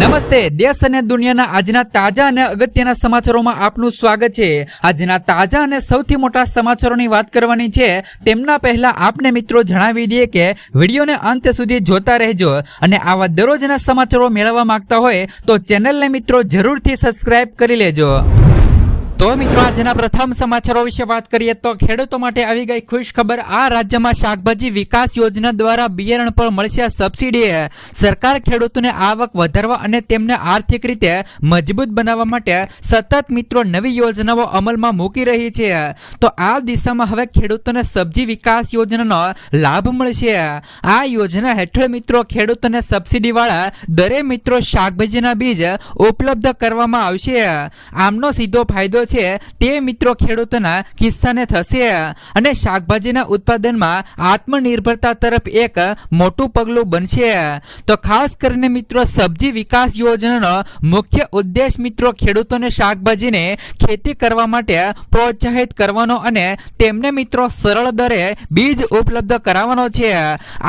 નમસ્તે, દેશ અને દુનિયાના આજના તાજા અને અગત્યના સમાચારોમાં આપનું સ્વાગત છે। આજના તાજા અને સૌથી મોટા સમાચારોની વાત કરવાની છે। તેમના પહેલા આપને મિત્રો જણાવી દઈએ કે વિડીયોને અંત સુધી જોતા રહેજો અને આવા દરરોજના સમાચારો મેળવવા માંગતા હોય તો ચેનલને મિત્રો જરૂરથી સબસ્ક્રાઇબ કરી લેજો। તો મિત્રો આજના પ્રથમ સમાચારો વિશે વાત કરીએ તો ખેડૂતો માટે આવી ગઈ ખુશ ખબર। આ રાજ્યમાં શાકભાજી વિકાસ યોજના દ્વારા બિયારણ પર મળશે સબસિડી। સરકાર ખેડૂતોને આવક વધારવા અને તેમને આર્થિક રીતે મજબૂત બનાવવા માટે સતત મિત્રો નવી યોજનાઓ અમલમાં મૂકી રહી છે। તો આ દિશામાં હવે ખેડૂતોને સબ્જી વિકાસ યોજનાનો લાભ મળશે। આ યોજના હેઠળ મિત્રો ખેડૂતોને સબસિડી વાળા દરે મિત્રો શાકભાજીના બીજ ઉપલબ્ધ કરવામાં આવશે। આમનો સીધો ફાયદો તે મિત્રો ખેડૂતોના કિસ્સાને થશે અને શાકભાજીના ઉત્પાદનમાં આત્મનિર્ભરતા તરફ એક મોટું પગલું બનશે। તો ખાસ કરીને મિત્રો સબ્જી વિકાસ યોજનાનો મુખ્ય ઉદ્દેશ મિત્રો ખેડૂતોને શાકભાજીને ખેતી કરવા માટે પ્રોત્સાહિત કરવાનો અને તેમને મિત્રો સરળ દરે બીજ ઉપલબ્ધ કરાવવાનો છે।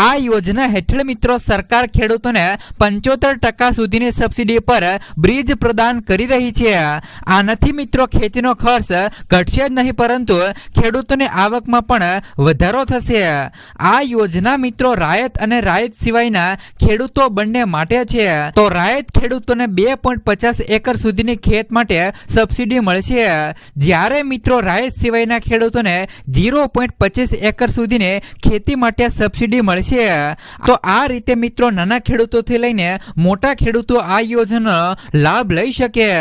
આ યોજના હેઠળ મિત્રો સરકાર ખેડૂતોને 75% સુધીની સબસિડી પર બીજ પ્રદાન કરી રહી છે। આનાથી મિત્રો ખેતીનો ખર્ચ ઘટશે જ નહીં પરંતુ ખેડૂતોની આવકમાં પણ વધારો થશે। આ યોજના મિત્રો રાયત અને રાયત સિવાયના ખેડૂતો બંને માટે છે। તો રાયત ખેડૂતોને 2.50 એકર સુધીની ખેત માટે સબસિડી મળશે, જ્યારે મિત્રો રાયત સિવાયના ખેડૂતોને 0.25 એકર સુધીની ખેતી માટે સબસિડી મળશે। તો આ રીતે મિત્રો નાના ખેડૂતોથી લઈને મોટા ખેડૂતો આ યોજનાનો લાભ લઈ શકે।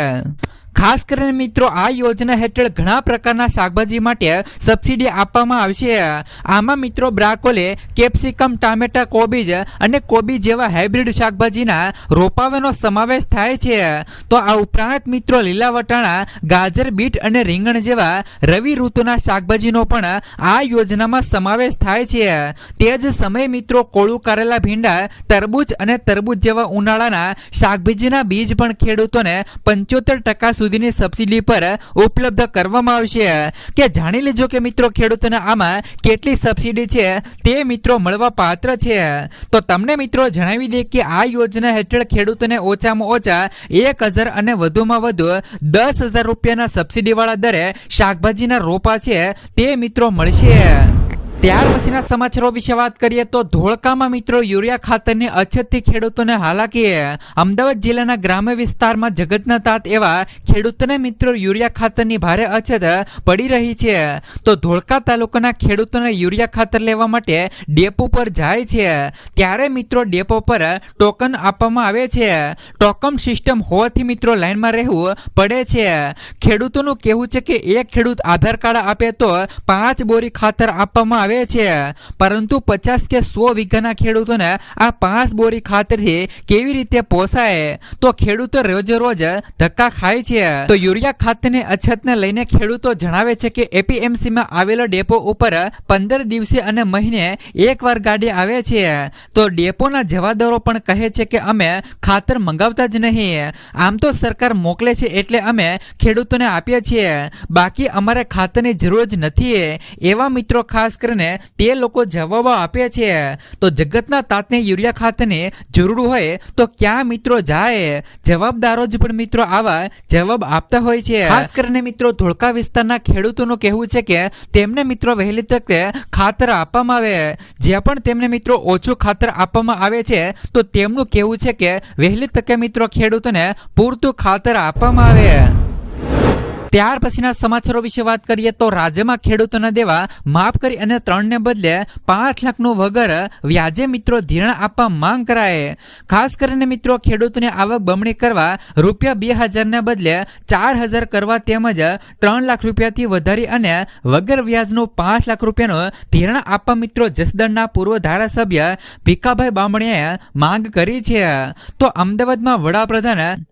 ખાસ કરીને મિત્રો આ યોજના હેઠળ ઘણા પ્રકારના શાકભાજી માટે સબસિડી આપવામાં આવશે। આમાં મિત્રો બ્રોકોલી, કેપ્સિકમ, ટામેટા, કોબીજ અને કોબી જેવા હાઇબ્રિડ શાકભાજીના રોપાવાનો સમાવેશ થાય છે। તો આ ઉપરાંત મિત્રો લીલા વટાણા, ગાજર, બીટ અને રીંગણ જેવા રવિ ઋતુના શાકભાજીનો પણ આ યોજનામાં સમાવેશ થાય છે। તે જ સમયે મિત્રો કોળું કારેલા, ભીંડા, તરબૂચ અને તરબૂચ જેવા ઉનાળાના શાકભાજીના બીજ પણ ખેડૂતોને 75% સુધીની સબસિડી પર ઉપલબ્ધ કરવામાં આવશે। કે જાણી લેજો કે મિત્રો ખેડૂતોને આમાં કેટલી સબસિડી છે તે મિત્રો મળવા પાત્ર છે। તો તમને મિત્રો જણાવી દે કે આ યોજના હેઠળ ખેડૂતોને ઓછામાં ઓછા 1000 અને વધુમાં વધુ 10,000 રૂપિયાના સબસિડી વાળા દરે શાકભાજીના રોપા છે તે મિત્રો મળશે। ત્યાર પછીના સમાચારો વિશે વાત કરીએ તો ધોળકામાં મિત્રો યુરિયા ખાતરની અછતથી ખેડૂતોને હાલાકી। અમદાવાદ જિલ્લાના ગ્રામ્ય વિસ્તારમાં જગતના તાત એવા ખેડૂતોને મિત્રો યુરિયા ખાતરની ભારે અછત પડી રહી છે। તો ધોળકા તાલુકાના ખેડૂતોને યુરિયા ખાતર લેવા માટે ડેપો પર જાય છે, ત્યારે મિત્રો ડેપો પર ટોકન આપવામાં આવે છે। ટોકન સિસ્ટમ હોવાથી મિત્રો લાઈનમાં રહેવું પડે છે। ખેડૂતોનું કહેવું છે કે એક ખેડૂત આધાર કાર્ડ આપે તો 5 બોરી ખાતર આપવામાં આવે છે, પરંતુ 50 કે 100 વીઘાના ખેડૂતોને આ 5 બોરી ખાતરથી કેવી રીતે પોસાય? તો ખેડૂતો રોજે રોજ ધક્કા ખાય છે। તો યુરિયા ખાતરની અછતને લઈને ખેડૂતો જણાવે છે કે એપીએમસીમાં આવેલો ડેપો ઉપર 15 દિવસે અને મહિને એકવાર ગાડી આવે છે। તો ડેપોના જવાબદારો પણ કહે છે કે અમે ખાતર મંગાવતા જ નહીં, આમ તો સરકાર મોકલે છે એટલે અમે ખેડૂતોને આપીએ છીએ, બાકી અમારે ખાતરની જરૂર જ નથી। એવા મિત્રો ખાસ કરીને તે લોકો જવાબો આપે છે। તો જગતના તાતને યુરિયા ખાતરની જરૂર હોય તો ક્યાં મિત્રો જાય? જવાબદારો જ પણ મિત્રો આવા જવાબ આપતા હોય છે। ખાસ કરીને મિત્રો ધોળકા વિસ્તારના ખેડૂતોનું કહેવું છે કે તેમને મિત્રો વહેલી તકે ખાતર આપવામાં આવે। જ્યાં પણ તેમને મિત્રો ઓછું ખાતર આપવામાં આવે છે તો તેમનું કહેવું છે કે વહેલી તકે મિત્રો ખેડૂતોને પૂરતું ખાતર આપવામાં આવે। ત્યાર પછીના સમાચારો વિશે વાત કરીએ તો રાજ્યમાં ખેડૂતોના દેવા માફ કરી અને 3ને બદલે 5 લાખનું વગર વ્યાજે મિત્રો ધિરાણ આપવા માંગ કરાય। ખાસ કરીને મિત્રો ખેડૂતોની આવક બમણી કરવા ₹2000 ને બદલે 4000 કરવા તેમજ 3 લાખ રૂપિયાથી વધારી અને વગર વ્યાજનું 5 લાખ રૂપિયાનું ધિરાણ આપવા મિત્રો જસદણના પૂર્વ ધારાસભ્ય ભીખાભાઈ બામણીએ માંગ કરી છે। તો અમદાવાદમાં વડાપ્રધાન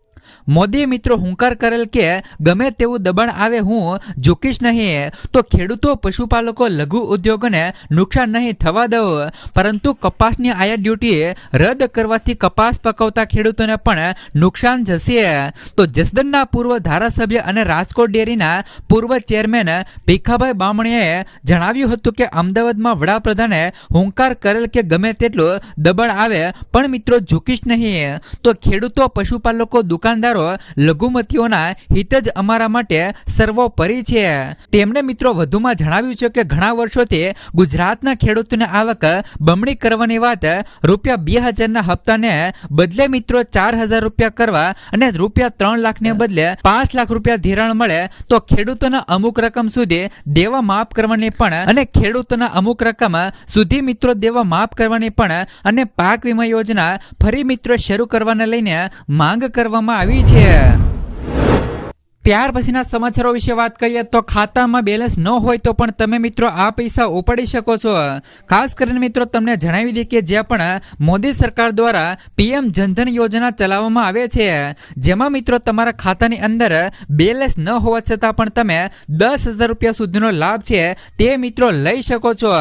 મોદીએ મિત્રો હુંકાર કરેલ કે ગમે તેવું દબાણ આવે હું ઝૂકીશ નહીં, તો ખેડૂતો પશુપાલકો લઘુ ઉદ્યોગોને નુકસાન નહીં થવા દઉં, પરંતુ કપાસની આયાત ડ્યુટી રદ કરવાથી કપાસ પકવતા ખેડૂતોને પણ નુકસાન જશે. તો જસદણના પૂર્વ ધારાસભ્ય અને રાજકોટ ડેરીના પૂર્વ ચેરમેન ભીખાભાઈ બામણીએ જણાવ્યું હતું કે અમદાવાદમાં વડાપ્રધાને હુંકાર કરેલ કે ગમે તેટલું દબાણ આવે પણ મિત્રો ઝૂકીશ નહીં. તો ખેડૂતો પશુપાલકો દુકાનદારો લઘુમતીઓના હિત જ અમારા માટે સર્વોપરી છે. તેમણે મિત્રો વધુમાં જણાવ્યું છે કે ઘણા વર્ષોથી ગુજરાતના ખેડૂતોને આવક બમણી કરવાની વાત ₹2,000ના હપ્તાને બદલે મિત્રો 4,000 રૂપિયા કરવા અને ₹3 લાખને બદલે 5 લાખ રૂપિયા ધિરાણ મળે તો ખેડૂતોના અમુક રકમ સુધી દેવા માફ કરવાની પણ અને ખેડૂતોના અમુક રકમ સુધી મિત્રો દેવા માફ કરવાની પણ અને પાક વીમા યોજના ફરી મિત્રો શરૂ કરવાને લઈને માંગ કરવામાં આવી છે. ત્યાર પછીના સમાચારો વિશે વાત કરીએ તો ખાતામાં બેલેન્સ ન હોય તો પણ તમે મિત્રો આ પૈસા ઉપાડી શકો છો. ખાસ કરીને મિત્રો તમને જણાવી દઈએ કે જે પણ મોદી સરકાર દ્વારા PM જનધન યોજના ચલાવવામાં આવે છે, જેમાં મિત્રો તમારા ખાતાની અંદર બેલેન્સ ન હોવા છતાં પણ તમે 10,000 રૂપિયા સુધીનો લાભ છે તે મિત્રો લઈ શકો છો.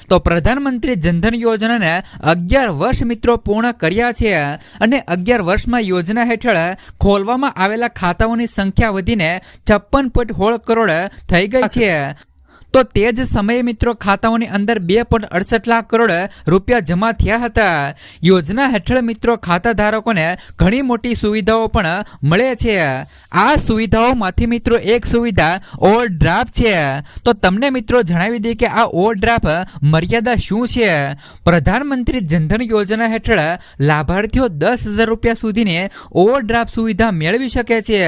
તો પ્રધાનમંત્રી જનધન યોજનાને 11 વર્ષ મિત્રો પૂર્ણ કર્યા છે અને 11 વર્ષમાં યોજના હેઠળ ખોલવામાં આવેલા ખાતાઓની સંખ્યા વધીને 56.16 કરોડ થઈ ગઈ છે. તો તે જ સમયે મિત્રો ખાતાઓની અંદર 2.68 લાખ કરોડ રૂપિયા જમા થયા હતા. યોજના હેઠળ મિત્રો ખાતા ધારકોને ઘણી મોટી સુવિધાઓ પણ મળે છે. આ સુવિધાઓમાંથી મિત્રો એક સુવિધા ઓવરડ્રાફ્ટ છે. તો તમને મિત્રો જણાવી દઈએ કે આ ઓવરડ્રાફ્ટ મર્યાદા શું છે. પ્રધાનમંત્રી જનધન યોજના હેઠળ લાભાર્થીઓ 10,000 રૂપિયા સુધીની ઓવરડ્રાફ્ટ સુવિધા મેળવી શકે છે.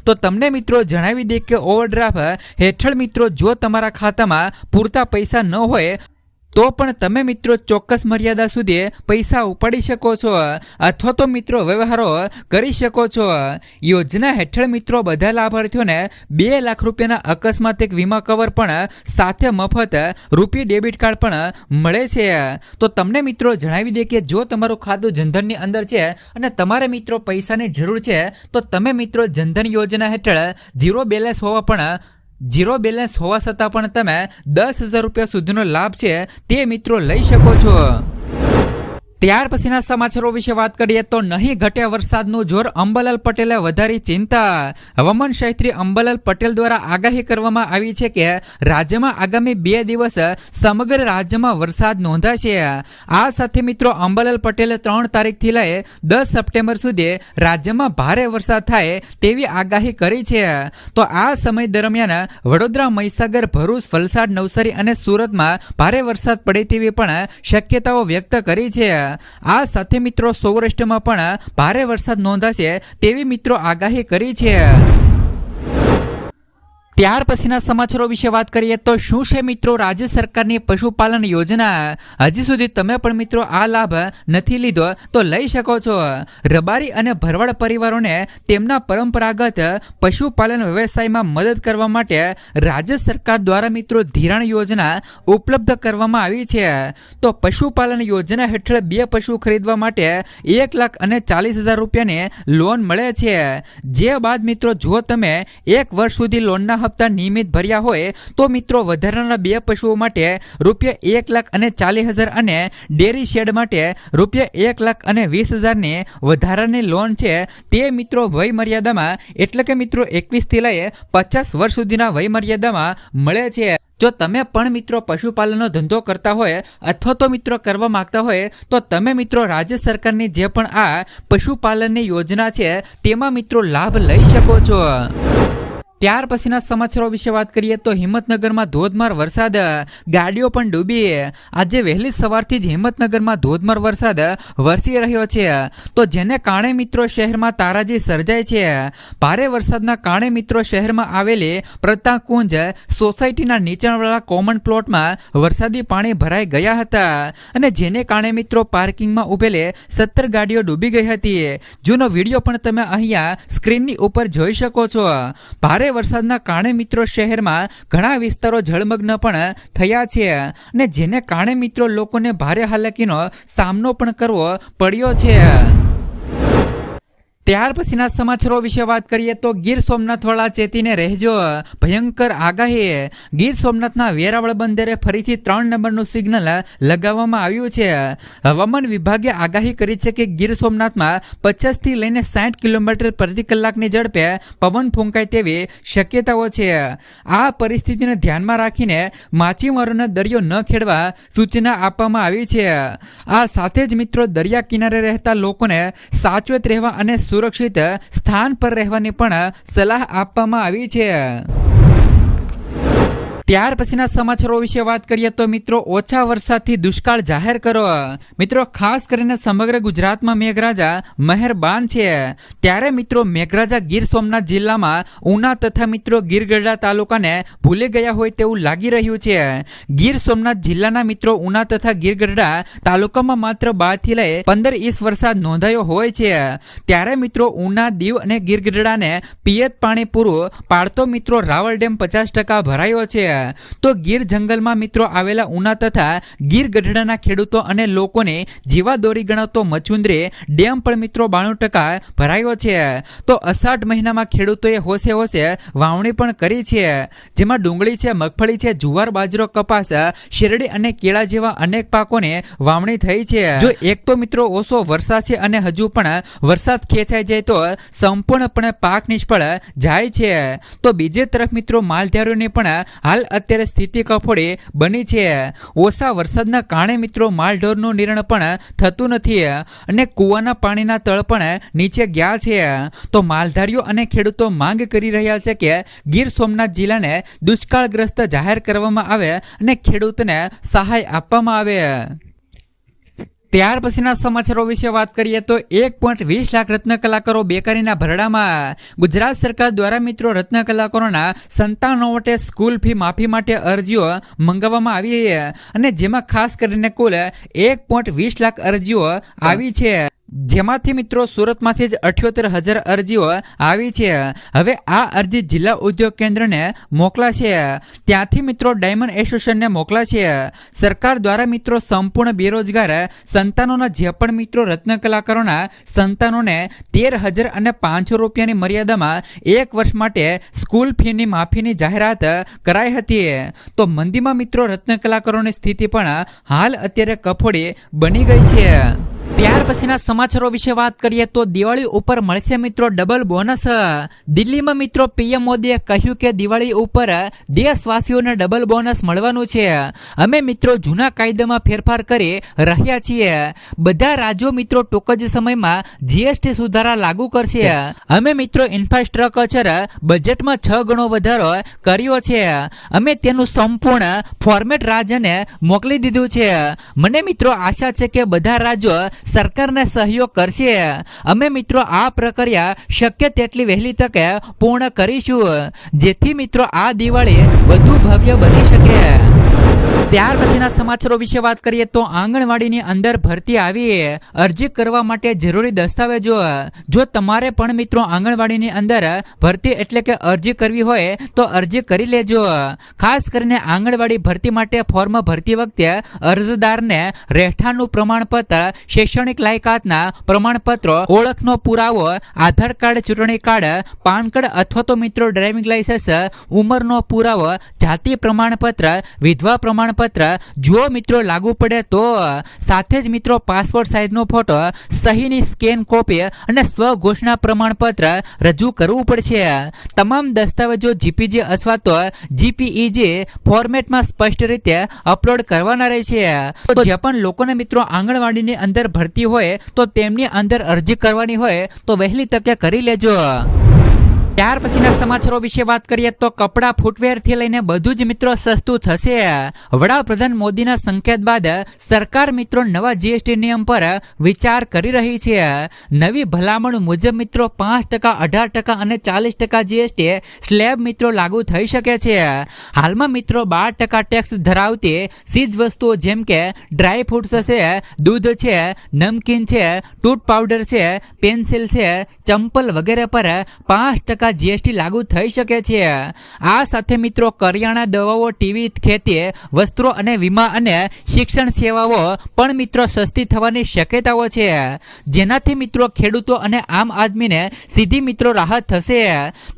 તો તમને મિત્રો જણાવી દઈએ કે ઓવરડ્રાફ્ટ હેઠળ મિત્રો જો તમારા ખાતામાં પૂરતા પૈસા ન હોય તો પણ તમે મિત્રો ચોક્કસ મર્યાદા સુધી પૈસા ઉપાડી શકો છો અથવા તો મિત્રો વ્યવહારો કરી શકો છો. યોજના હેઠળ મિત્રો બધા લાભાર્થીઓને 2 લાખ રૂપિયાના અકસ્માતિક વીમા કવર પણ સાથે મફત રૂપિયા ડેબિટ કાર્ડ પણ મળે છે. તો તમને મિત્રો જણાવી દે કે જો તમારું ખાતું જનધનની અંદર છે અને તમારે મિત્રો પૈસાની જરૂર છે તો તમે મિત્રો જનધન યોજના હેઠળ ઝીરો બેલેન્સ હોવા છતાં પણ તમે 10,000 રૂપિયા સુધીનો લાભ છે તે મિત્રો લઈ શકો છો. ત્યાર પછીના સમાચારો વિશે વાત કરીએ તો નહીં ઘટ્યા વરસાદનું જોર, અંબાલાલ પટેલે વધારી ચિંતા. હવામાન શાસ્ત્રી અંબાલાલ પટેલ દ્વારા આગાહી કરવામાં આવી છે કે રાજ્યમાં આગામી 2 દિવસ સમગ્ર રાજ્યમાં વરસાદ નોંધાશે. આ સાથે મિત્રો અંબાલાલ પટેલે 3 તારીખથી લઈ 10 સપ્ટેમ્બર સુધી રાજ્યમાં ભારે વરસાદ થાય તેવી આગાહી કરી છે. તો આ સમય દરમિયાન વડોદરા, મહીસાગર, ભરૂચ, વલસાડ, નવસારી અને સુરતમાં ભારે વરસાદ પડે તેવી પણ શક્યતાઓ વ્યક્ત કરી છે. આ સાથે મિત્રો સૌરાષ્ટ્રમાં પણ ભારે વરસાદ નોંધાશે તેવી મિત્રો આગાહી કરી છે. ત્યાર પછીના સમાચારો વિશે વાત કરીએ તો શું છે મિત્રો રાજ્ય સરકારની પશુપાલન યોજના. હજી સુધી તમે પણ મિત્રો આ લાભ નથી લીધો તો લઈ શકો છો. રબારી અને ભરવાડ પરિવારોને તેમના પરંપરાગત પશુપાલન વ્યવસાયમાં મદદ કરવા માટે રાજ્ય સરકાર દ્વારા મિત્રો ધિરાણ યોજના ઉપલબ્ધ કરવામાં આવી છે. તો પશુપાલન યોજના હેઠળ 2 પશુ ખરીદવા માટે 1,40,000 રૂપિયાની લોન મળે છે. જે બાદ મિત્રો જો તમે 1 વર્ષ સુધી લોનના હપ્તા નિયમિત ભર્યા હોય તો મિત્રો વધારાના 2 પશુઓ માટે ₹1,40,000 અને ડેરી શેડ માટે ₹1,20,000 ની વધારાની લોન છે તે મિત્રો વય મર્યાદામાં એટલે કે મિત્રો 21 થી લઈ 50 વર્ષ સુધીના વય મર્યાદામાં મળે છે. જો તમે પણ મિત્રો પશુપાલનનો ધંધો કરતા હોય અથવા તો મિત્રો કરવા માંગતા હોય તો તમે મિત્રો રાજ્ય સરકારની જે પણ આ પશુપાલનની યોજના છે તેમાં મિત્રો લાભ લઈ શકો છો. ત્યાર પછીના સમાચારો વિશે વાત કરીએ તો હિંમતનગરમાં ધોધમાર વરસાદ, ગાડીઓ પણ ડૂબી. આજે વહેલી સવારથી જ હિંમતનગરમાં ધોધમાર વરસાદ વરસી રહ્યો છે. તો જેને કારણે મિત્રો શહેરમાં તારાજી સર્જાય છે. ભારે વરસાદના કારણે મિત્રો શહેરમાં આવેલી પ્રતાપકુંજ સોસાયટીના નીચાણવાળા કોમન પ્લોટમાં વરસાદી પાણી ભરાઈ ગયા હતા અને જેને કારણે મિત્રો પાર્કિંગમાં ઉભેલી 17 ગાડીઓ ડૂબી ગઈ હતી. જેનો વિડીયો પણ તમે અહીંયા સ્ક્રીનની ઉપર જોઈ શકો છો. ભારે વરસાદના કારણે મિત્રો શહેરમાં ઘણા વિસ્તારો જળમગ્ન પણ થયા છે અને જેને કારણે મિત્રો લોકોને ભારે હાલાકીનો સામનો પણ કરવો પડ્યો છે. ત્યાર પછીના સમાચારો વિશે વાત કરીએ તો ગીર સોમનાથ વાળા ચેતીને રહેજો, ભયંકર આગાહી. ગીર સોમનાથના વેરાવળ બંદરે ફરીથી 3 નંબરનું સિગ્નલ લગાવવામાં આવ્યું છે. હવામાન વિભાગે આગાહી કરી છે કે ગીર સોમનાથમાં 50 થી લઈને 60 કિલોમીટર પ્રતિ કલાકની ઝડપે પવન ફૂંકાય તેવી શક્યતાઓ છે. આ પરિસ્થિતિને ધ્યાનમાં રાખીને માછીમારોને દરિયો ન ખેડવા સૂચના આપવામાં આવી છે. આ સાથે જ મિત્રો દરિયા કિનારે રહેતા લોકોને સાચવેત રહેવા અને સુરક્ષિત સ્થાન પર રહેવાની પણ સલાહ આપવામાં આવી છે. ત્યાર પછીના સમાચારો વિશે વાત કરીએ તો મિત્રો ઓછા વરસાદથી દુષ્કાળ જાહેર કરો. મિત્રો ખાસ કરીને સમગ્ર ગુજરાતમાં મેઘરાજા મહેરબાન છે. ત્યારે મિત્રો મેઘરાજા ગીર સોમનાથ જિલ્લામાં ઉના તથા મિત્રો ગીરગઢડા તાલુકાને ભૂલી ગયા હોય તેવું લાગી રહ્યું છે. ગીર સોમનાથ જિલ્લાના મિત્રો ઉના તથા ગીરગઢડા તાલુકામાં માત્ર 12 થી લઈ 15 ઇંચ વરસાદ નોંધાયો હોય છે. ત્યારે મિત્રો ઉના, દીવ અને ગીરગઢડાને પિયત પાણી પૂરું પાડતો મિત્રો રાવલ ડેમ 50% ભરાયો છે. તો ગીર જંગલમાં મિત્રો આવેલા ઉના તથા ગીર ગઢડાના ખેડૂતો અને લોકોને જીવાદોરી ગણાતો મચુંદરી ડેમ પણ મિત્રો 92% ભરાયો છે. તો અષાઢ મહિનામાં ખેડૂતોએ હોશે હોશે વાવણી પણ કરી છે, જેમાં ડુંગળી છે, મગફળી છે, જુવાર, બાજરો, કપાસ, શેરડી અને કેળા જેવા અનેક પાકોને વાવણી થઈ છે. જો એક તો મિત્રો ઓછો વરસાદ છે અને હજુ પણ વરસાદ ખેંચાઈ જાય તો સંપૂર્ણપણે પાક નિષ્ફળ જાય છે. તો બીજી તરફ મિત્રો માલધારીઓની પણ હાલ અત્યારે સ્થિતિ કફોડી બની છે. ઓછા વરસાદના કારણે મિત્રો માલઢોરનું નિર્ણય પણ થતું નથી અને કૂવાના પાણીના તળ પણ નીચે ગયા છે. તો માલધારીઓ અને ખેડૂતો માંગ કરી રહ્યા છે કે ગીર સોમનાથ જિલ્લાને દુષ્કાળગ્રસ્ત જાહેર કરવામાં આવે અને ખેડૂતને સહાય આપવામાં આવે. ત્યાર પછીના સમાચારો વિશે વાત કરીએ તો 1.20 લાખ રત્ન કલાકારો બેકારીના ભરડામાં. ગુજરાત સરકાર દ્વારા મિત્રો રત્ન કલાકારોના સંતાનો માટે સ્કૂલ ફી માફી માટે અરજીઓ મંગાવવામાં આવી અને જેમાં ખાસ કરીને કુલ 1.20 લાખ અરજીઓ આવી છે. જેમાંથી મિત્રો સુરતમાંથી જ 78,000 અરજીઓ આવી છે. હવે આ અરજી જિલ્લા ઉદ્યોગ કેન્દ્રને મોકલાશે, ત્યાંથી મિત્રો ડાયમંડ એસોસિએશનને મોકલાશે. સરકાર દ્વારા મિત્રો સંપૂર્ણ બેરોજગાર સંતાનોના જે પણ મિત્રો રત્ન કલાકારોના સંતાનોને 13,500 રૂપિયાની મર્યાદામાં 1 વર્ષ માટે સ્કૂલ ફીની માફીની જાહેરાત કરાઈ હતી. તો મંદીમાં મિત્રો રત્ન કલાકારોની સ્થિતિ પણ હાલ અત્યારે કફોડી બની ગઈ છે. ત્યાર પછીના સમાચારો વિશે વાત કરીએ તો દિવાળી ઉપર મળશે મિત્રો ડબલ બોનસ. દિલ્હીમાં મિત્રો પીએમ મોદીએ કહ્યું કે દિવાળી ઉપર દેશવાસીઓને ડબલ બોનસ મળવાનું છે. અમે મિત્રો જૂના કાયદામાં ફેરફાર કરી રહ્યા છીએ. બધા રાજ્યો મિત્રો ટૂંક જ સમયમાં જીએસટી સુધારા લાગુ કરશે. અમે મિત્રો ઇન્ફ્રાસ્ટ્રક્ચર બજેટમાં 6 ગણો વધારો કર્યો છે. અમે તેનું સંપૂર્ણ ફોર્મેટ રાજ્યને મોકલી દીધું છે. મને મિત્રો આશા છે કે બધા રાજ્યો સરકારને સહયોગ કરશે. અમે મિત્રો આ પ્રક્રિયા શક્ય તેટલી વહેલી તકે પૂર્ણ કરીશું, જેથી મિત્રો આ દિવાળી વધુ ભવ્ય બની શકે. ત્યાર પછીના સમાચારો વિશે વાત કરીએ તો આંગણવાડીની અંદર ભરતી આવી. અરજી કરવા માટે જરૂરી દસ્તાવેજો. જો તમારે પણ મિત્રો આંગણવાડીની અંદર ભરતી એટલે કે અરજી કરવી હોય તો અરજી કરી લેજો. ખાસ કરીને આંગણવાડી ભરતી માટે ફોર્મ ભરતી વખતે અરજદારને રહેઠાણનું પ્રમાણપત્ર, શૈક્ષણિક લાયકાતના પ્રમાણપત્રો, ઓળખનો પુરાવો, આધાર કાર્ડ, ચૂંટણી કાર્ડ, પાન કાર્ડ અથવા તો મિત્રો ડ્રાઇવિંગ લાયસન્સ, ઉંમરનો પુરાવો, જાતિ પ્રમાણપત્ર, વિધવા પ્રમાણપત્ર જો મિત્રો લાગુ પડે તો સાથે જ મિત્રો પાસપોર્ટ સાઇઝનો ફોટો, સહીની સ્કેન કોપી અને સ્વઘોષણા પ્રમાણપત્ર રજૂ કરવું પડશે. તમામ દસ્તાવેજો જીપીજી અથવા તો જીપીઈજી ફોર્મેટમાં સ્પષ્ટ રીતે અપલોડ કરવાના રહેશે. તો જે પણ લોકોને મિત્રો આંગણવાડીની અંદર ભરતી હોય તો તેમની અંદર અરજી કરવાની હોય તો વહેલી તકે કરી લેજો. ત્યાર પછીના સમાચારો વિશે વાત કરીએ તો કપડાં, ફૂટવેરથી લઈને બધું જ મિત્રો સસ્તું થશે. વડાપ્રધાન મોદીના સંકેત બાદ સરકાર મિત્રો નવા જીએસટી નિયમ પર વિચાર કરી રહી છે. નવી ભલામણ મુજબ મિત્રો 5%, 18% અને 40% જીએસટી સ્લેબ મિત્રો લાગુ થઈ શકે છે. હાલમાં મિત્રો 12% ટેક્સ ધરાવતી ચીજ વસ્તુઓ જેમ કે ડ્રાય ફ્રૂટ્સ છે, દૂધ છે, નમકીન છે, ટૂથ પાવડર છે, પેન્સિલ છે, ચંપલ વગેરે પર 5% 5% જીએસટી લાગુ થઈ શકે છે। આ સાથે મિત્રો કરિયાણા, દવાઓ, ટીવી, ખેતી, વસ્ત્રો અને વીમા અને શિક્ષણ સેવાઓ પણ મિત્રો સસ્તી થવાની શક્યતાઓ છે, જેનાથી મિત્રો ખેડૂતો અને આમ આદમીને સીધી મિત્રો રાહત થશે।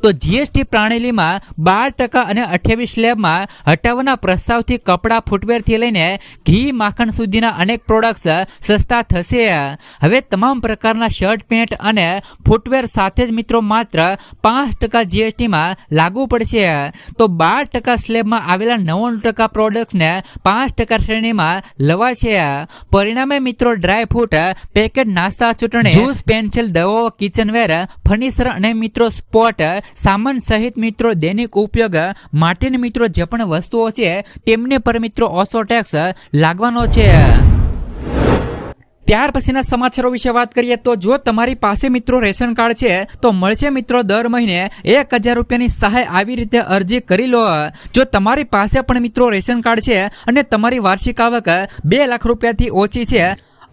તો જીએસટી પ્રણાલીમાં 12% અને 28 સ્લેબમાં હટાવવાના પ્રસ્તાવથી કપડાં, ફૂટવેરથી લઈને ઘી, માખણ સુધીના અનેક પ્રોડક્ટ્સ સસ્તા થશે। હવે તમામ પ્રકારના શર્ટ, પેન્ટ અને ફૂટવેર સાથે જ મિત્રો માત્ર 5% જીએસટીમાં લાગુ પડશે। તો 12% સ્લેબમાં આવેલા 99% પ્રોડક્ટ્સને 5% શ્રેણીમાં લવાશે। પરિણામે મિત્રો ડ્રાય ફ્રૂટ, પેકેટ નાસ્તા, ચૂંટણી, જ્યુસ, પેન્સિલ, દવાઓ, કિચનવેર, ફર્નિચર અને મિત્રો સ્પોર્ટ સામાન સહિત મિત્રો દૈનિક ઉપયોગ માટેની મિત્રો જે પણ વસ્તુઓ છે તેમને પર મિત્રો ઓછો ટેક્સ લાગવાનો છે। ત્યાર પછીના સમાચારો વિશે વાત કરીએ તો જો તમારી પાસે મિત્રો રેશન કાર્ડ છે તો મળશે મિત્રો દર મહિને 1000 રૂપિયાની સહાય। આવી રીતે અરજી કરી લો। જો તમારી પાસે પણ મિત્રો રેશન કાર્ડ છે અને તમારી વાર્ષિક આવક 2 લાખ રૂપિયાથી ઓછી છે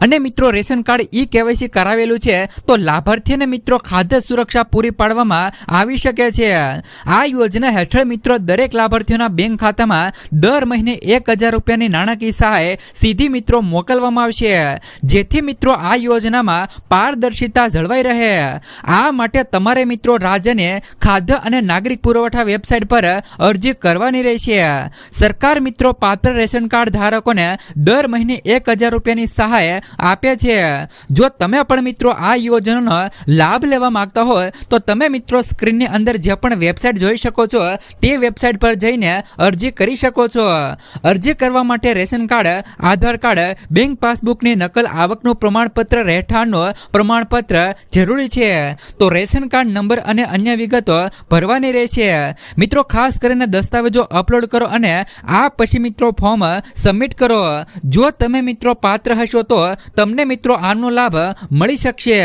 અને મિત્રો રેશન કાર્ડ KYC કરાવેલું છે તો લાભાર્થીને મિત્રો ખાદ્ય સુરક્ષા પૂરી પાડવામાં આવી શકે છે। આ યોજના હેઠળ મિત્રો દરેક લાભાર્થીઓના બેંક ખાતામાં દર મહિને 1000 રૂપિયાની નાણાકીય સહાય સીધી મિત્રો મોકલવામાં આવશે, જેથી મિત્રો આ યોજનામાં પારદર્શિતા જળવાઈ રહે। આ માટે તમારે મિત્રો રાજ્યને ખાદ્ય અને નાગરિક પુરવઠા વેબસાઇટ પર અરજી કરવાની રહેશે। સરકાર મિત્રો પાત્ર રેશન કાર્ડ ધારકોને દર મહિને 1000 રૂપિયાની સહાય આપે છે। જો તમે પણ મિત્રો આ યોજનાનો લાભ લેવા માંગતા હોય તો તમે મિત્રો સ્ક્રીનની અંદર જે પણ વેબસાઇટ જોઈ શકો છો તે વેબસાઇટ પર જઈને અરજી કરી શકો છો। અરજી કરવા માટે રેશન કાર્ડ, આધાર કાર્ડ, બેંક પાસબુકની નકલ, આવકનું પ્રમાણપત્ર, રહેઠાણનું પ્રમાણપત્ર જરૂરી છે। તો રેશન કાર્ડ નંબર અને અન્ય વિગતો ભરવાની રહેશે। મિત્રો ખાસ કરીને દસ્તાવેજો અપલોડ કરો અને આ પછી મિત્રો ફોર્મ સબમિટ કરો। જો તમે મિત્રો પાત્ર હશો તો તમને મિત્રો આનો લાભ મળી શકશે।